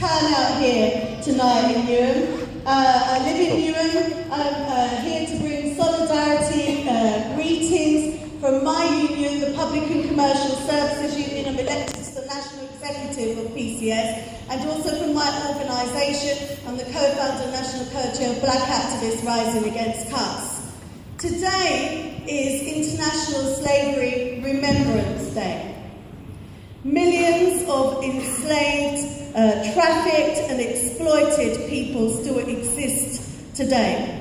turnout here tonight in Newham. I live in Newham. I'm here to bring solidarity, greetings from my union, the Public and Commercial Services Union. I'm elected to the National Executive of PCS, and also from my organisation. I'm the co-founder and national co-chair of Black Activists Rising Against Cuts. Today is International Slavery Remembrance Day. Millions of enslaved, trafficked and exploited people still exist today.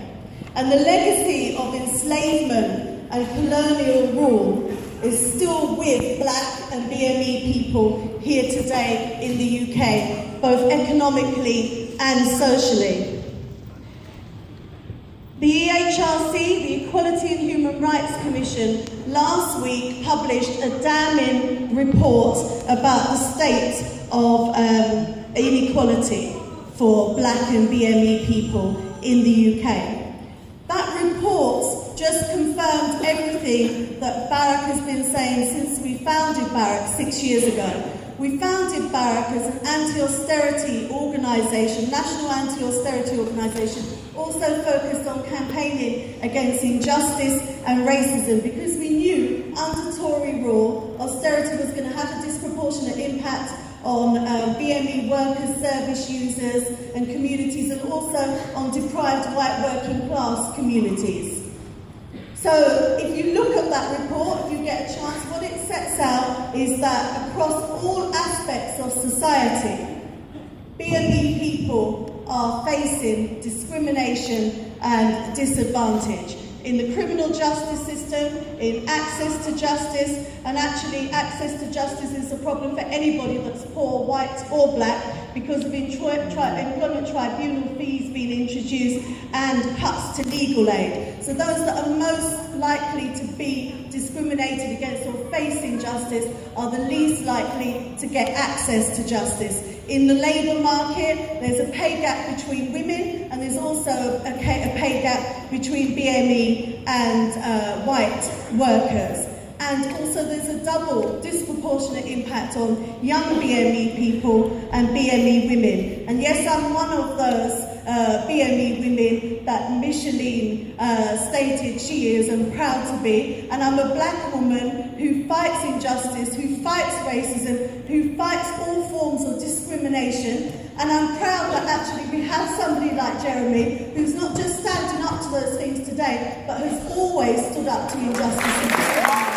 And the legacy of enslavement and colonial rule is still with Black and BME people here today in the UK, both economically and socially. The EHRC, the Equality and Human Rights Commission, last week published a damning report about the state of inequality for Black and BME people in the UK. That report just confirmed everything that BARAC has been saying since we founded BARAC 6 years ago. We founded BARAC as an anti-austerity organisation, national anti-austerity organisation, also focused on campaigning against injustice and racism, because we knew under Tory rule, austerity was going to have a disproportionate impact on BME workers, service users and communities, and also on deprived white working class communities. So if you look at that report, if you get a chance, what it sets out is that across all aspects of society, BME people are facing discrimination and disadvantage in the criminal justice system, in access to justice, and actually access to justice is a problem for anybody that's poor, white or black, because of employment tribunal fees being introduced and cuts to legal aid. So those that are most likely to be discriminated against or face injustice are the least likely to get access to justice. In the labour market, there's a pay gap between women, and there's also a pay gap between BME and white workers. And also there's a double disproportionate impact on young BME people and BME women. And yes, I'm one of those BME women that Micheline stated she is and proud to be. And I'm a black woman who fights injustice, who fights racism, who fights all forms of discrimination. And I'm proud that actually we have somebody like Jeremy who's not just standing up to those things today, but has always stood up to injustice and discrimination.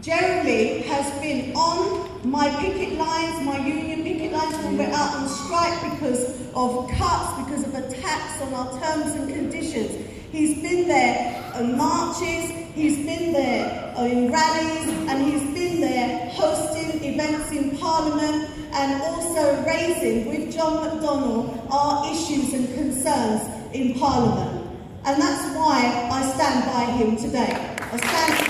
Jeremy has been on my picket lines, my union picket lines, when we're out on strike because of cuts, because of attacks on our terms and conditions. He's been there on marches, he's been there in rallies, and he's been there hosting events in Parliament and also raising with John McDonnell our issues and concerns in Parliament. And that's why I stand by him today. I stand for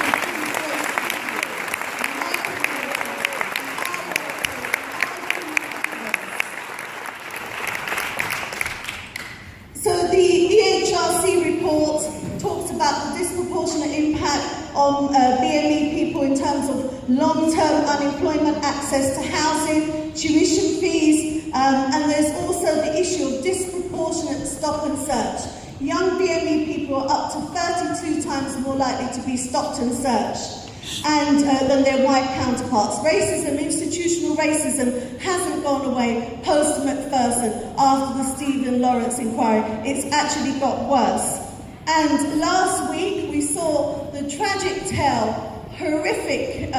about the disproportionate impact on BME people in terms of long-term unemployment, access to housing, tuition fees, and there's also the issue of disproportionate stop and search. Young BME people are up to 32 times more likely to be stopped and searched than their white counterparts. Racism, institutional racism, hasn't gone away post-McPherson after the Stephen Lawrence inquiry. It's actually got worse. And last week we saw the tragic tale, horrific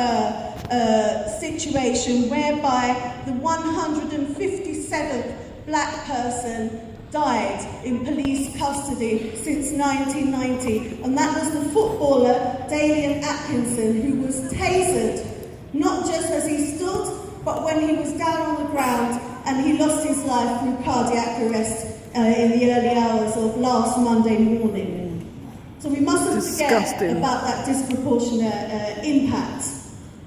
situation whereby the 157th black person died in police custody since 1990, and that was the footballer Dalian Atkinson, who was tasered, not just as he stood, but when he was down on the ground, and he lost his life through cardiac arrest in the early hours of last Monday morning. So we mustn't forget about that disproportionate impact.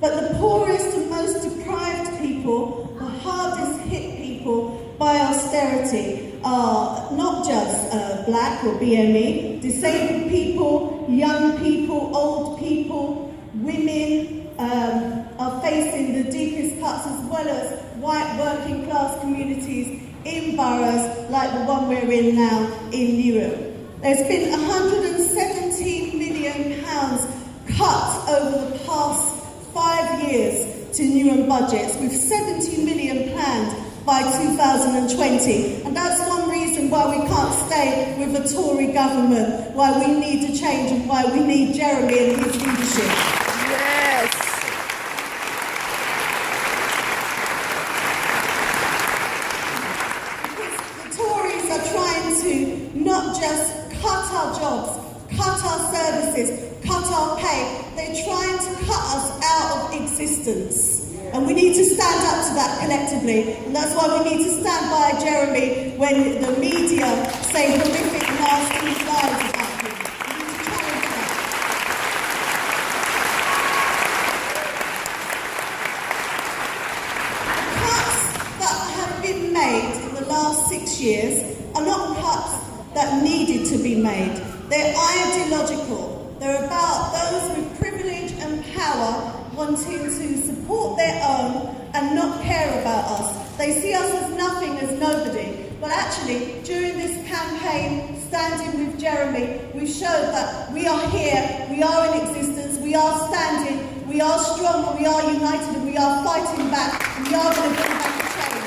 But the poorest and most deprived people, the hardest hit people by austerity, are not just black or BME, disabled people, young people, old people, women are facing the deepest cuts, as well as white working class communities in boroughs like the one we're in now in Newham. There's been £117 million cut over the past 5 years to Newham budgets, with 70 million planned by 2020. And that's one reason why we can't stay with a Tory government, why we need to change, and why we need Jeremy and his leadership. Yes. The Tories are trying to not just cut our jobs, cut our services, cut our pay. They're trying to cut us out of existence. And we need to stand up to that collectively. And that's why we need to stand by Jeremy when the media say horrific, nasty lies about him. We need to challenge that. The cuts that have been made in the last 6 years are not cuts that needed to be made. They're ideological. They're about those with privilege and power wanting to support their own and not care about us. They see us as nothing, as nobody. But actually, during this campaign, standing with Jeremy, we've showed that we are here, we are in existence, we are standing, we are strong, and we are united, and we are fighting back, and we are going to bring back the change.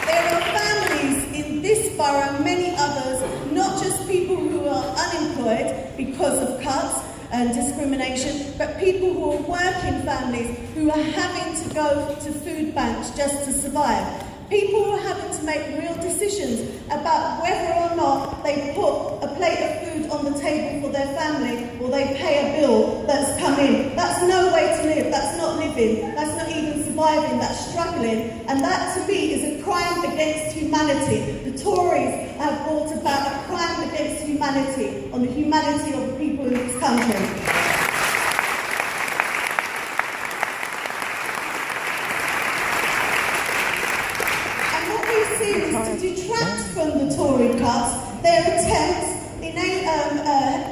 There are families in this borough and many others, not just people who are unemployed because of cuts and discrimination, but people who are working families who are having to go to food banks just to survive. People who are having to make real decisions about whether or not they put a plate of food on the table for their family, or they pay a bill that's come in. That's no way to live. That's not living. That's not even surviving. That's struggling. And that, to me, is a crime against humanity. The Tories have brought about a crime against humanity, on the humanity of the people in this country. To detract from the Tory cuts, their attempts,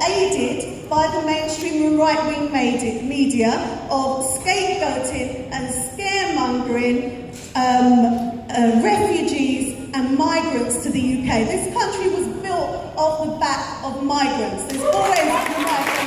aided by the mainstream and right-wing media, of scapegoating and scaremongering refugees and migrants to the UK. This country was built off the back of migrants. There's always been migration.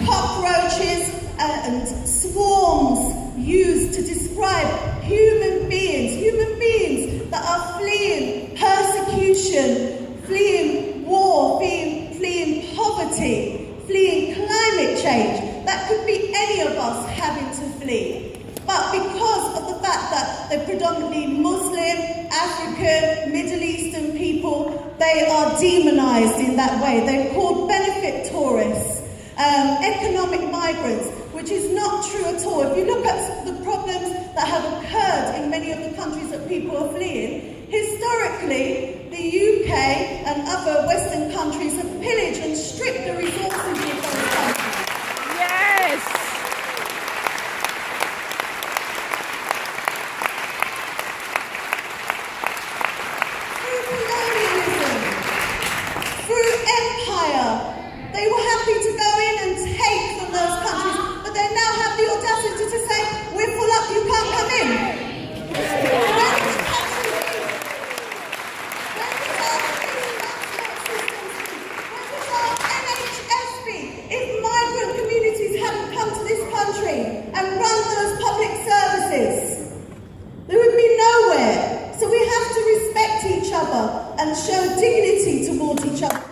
Cockroaches and swarms used to describe human beings that are fleeing persecution, fleeing war, fleeing poverty, fleeing climate change. That could be any of us having to flee. But because of the fact that they're predominantly Muslim, African, Middle Eastern people, they are demonised in that way. They're called benefit tourists. Economic migrants, which is not true at all. If you look at the problems that have occurred in many of the countries that people are fleeing, historically, the UK and other Western countries have pillaged and stripped the resources of those countries. Yes! Through colonialism, through empire, they were happy to go in and take from those countries, but they now have the audacity to say, we're full up, you can't come in. Where did the country be? Where does our transport systems be? Where does our NHS be? If migrant communities hadn't come to this country and run those public services, there would be nowhere. So we have to respect each other and show dignity towards each other.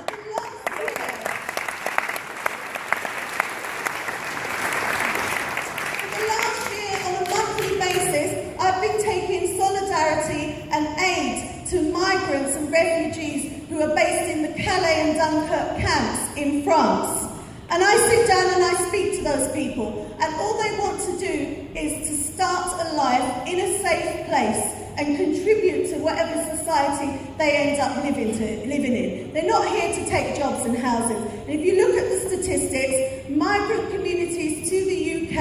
And aid to migrants and refugees who are based in the Calais and Dunkirk camps in France. And I sit down and I speak to those people, and all they want to do is to start a life in a safe place, and contribute to whatever society they end up living in. They're not here to take jobs and housing. And if you look at the statistics, migrant communities to the UK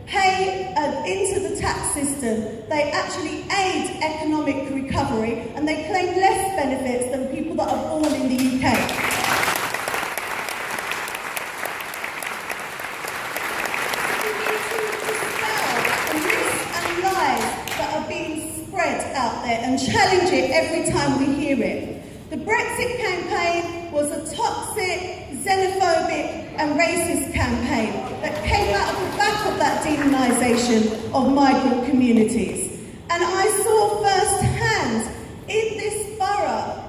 pay into the tax system. They actually aid economic recovery, and they claim less benefits than people that are born in the UK. Out there and challenge it every time we hear it. The Brexit campaign was a toxic, xenophobic and racist campaign that came out of the back of that demonisation of migrant communities. And I saw firsthand in this borough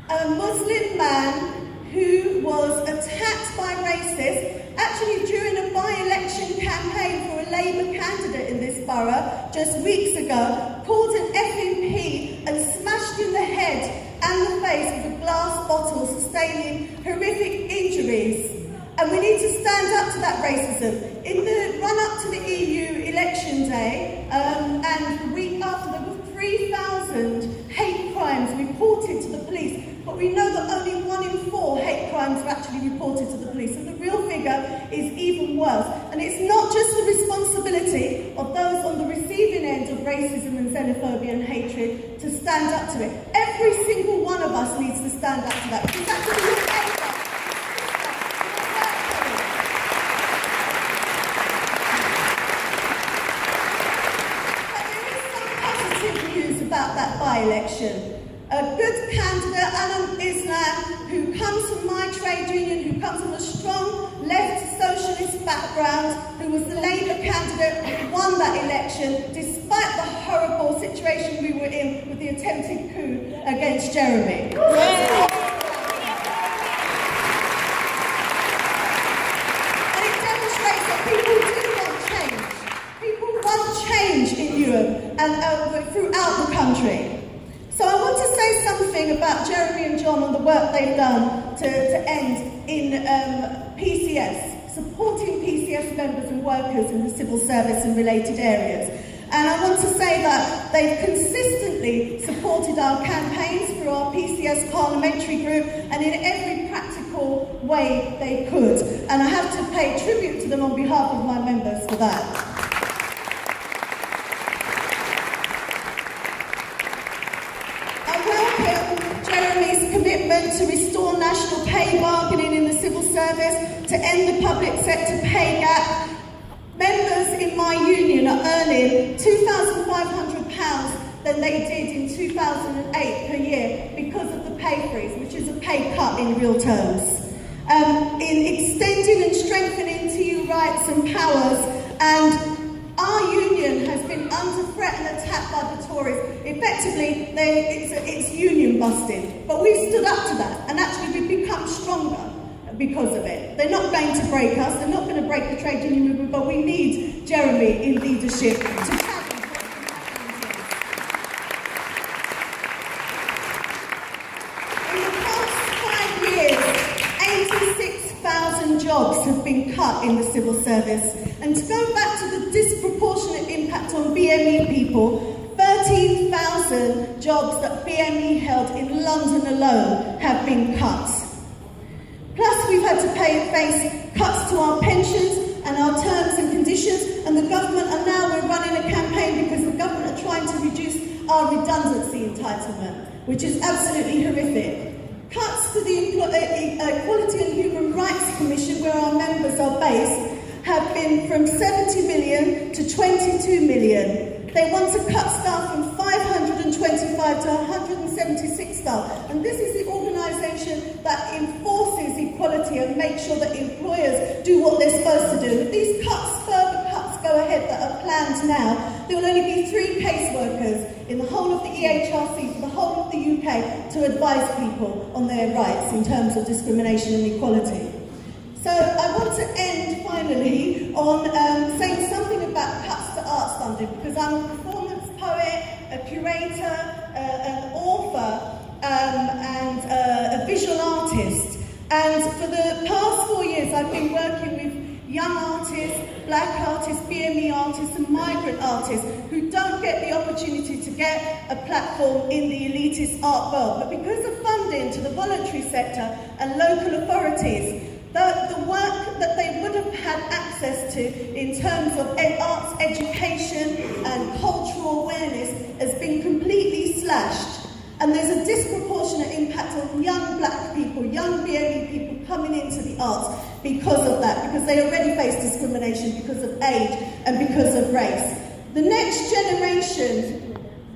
a Muslim man who was attacked by racists actually during a by-election campaign for a Labour candidate in this borough just weeks ago, called an FMP and smashed in the head and the face with a glass bottle, sustaining horrific injuries. And we need to stand up to that racism. In the run-up to the EU election day, and the week after, there were 3,000 hate crimes reported to the police. But we know that only 1 in 4 hate crimes are actually reported to the police. And the real figure is even worse. And it's not just the responsibility of those on the receiving end of racism and xenophobia and hatred to stand up to it. Every single one of us needs to stand up to that. Because that's what we're about that by-election. A good candidate, Alan Islam, who comes from my trade union, who comes from a strong left socialist background, who was the Labour candidate, who won that election, despite the horrible situation we were in with the attempted coup against Jeremy. Yeah. And it demonstrates that people do want change. People want change in Newham and throughout the country. So I want to say something about Jeremy and John and the work they've done to end in PCS, supporting PCS members and workers in the civil service and related areas. And I want to say that they've consistently supported our campaigns through our PCS parliamentary group and in every practical way they could. And I have to pay tribute to them on behalf of my members for that. To restore national pay bargaining in the civil service, to end the public sector pay gap. Members in my union are earning £2,500 than they did in 2008 per year because of the pay freeze, which is a pay cut in real terms. In extending and strengthening TU rights and powers, and our union has been under threat and attacked by the Tories. Effectively, it's union busting. But we've stood up to that, and actually we've become stronger because of it. They're not going to break us, they're not going to break the trade union movement, but we need Jeremy in leadership to challenge what's In the past 5 years, 86,000 jobs have been cut in the civil service. And to go back to the disproportionate impact on BME people, 13,000 jobs that BME held in London alone have been cut. Plus, we've had to face cuts to our pensions and our terms and conditions, and the government are now, we're running a campaign because the government are trying to reduce our redundancy entitlement, which is absolutely horrific. Cuts to the Equality and Human Rights Commission, where our members are based, have been from 70 million to 22 million. They want to cut staff from 525 to 176 staff. And this is the organisation that enforces equality and makes sure that employers do what they're supposed to do. If these further cuts go ahead that are planned now, there will only be 3 caseworkers in the whole of the EHRC, for the whole of the UK, to advise people on their rights in terms of discrimination and equality. So I want to end finally on saying something about cuts to arts funding, because I'm a performance poet, a curator, an author, and a visual artist. And for the past 4 years, I've been working with young artists, black artists, BME artists and migrant artists who don't get the opportunity to get a platform in the elitist art world. But because of funding to the voluntary sector and local authorities, the work that they would have had access to in terms of arts education and cultural awareness has been completely slashed. And there's a disproportionate impact on young black people, young BME people coming into the arts because of that, because they already face discrimination because of age and because of race. The next generation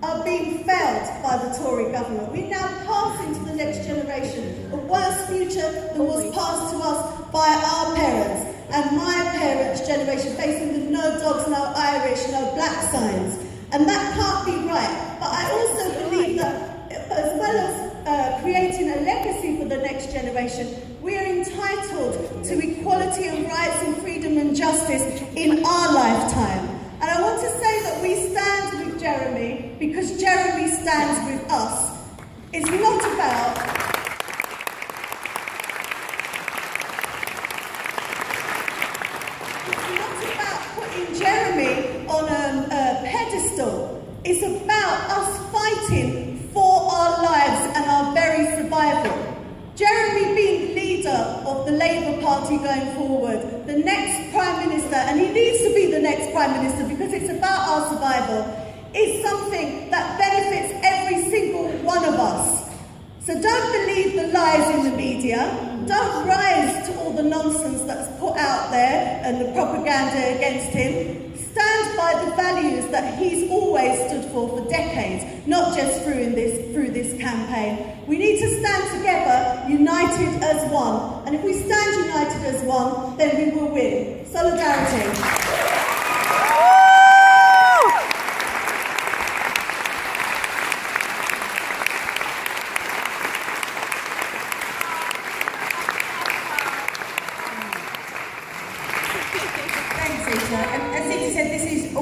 are being failed by the Tory government. We're now passing to the next generation a worse future than was passed to us by our parents and my parents' generation, facing the no dogs, no Irish, no black signs. And that can't be right. But I also believe that as well as creating a legacy for the next generation, we are entitled to equality and rights and freedom and justice in our lifetime. And I want to say that we stand with Jeremy because Jeremy stands with us. It's not about putting Jeremy on a pedestal. It's about us fighting for our lives and our very survival. Jeremy being leader of the Labour Party going forward, the next Prime Minister, and he needs to be the next Prime Minister because it's about our survival, is something that benefits every single one of us. So don't believe the lies in the media. Don't rise to all the nonsense that's put out there and the propaganda against him. Stand by the values that he's always stood for decades, not just through this campaign. We need to stand together, united as one. And if we stand united as one, then we will win. Solidarity. Thanks, Zita. And as Zita said, this is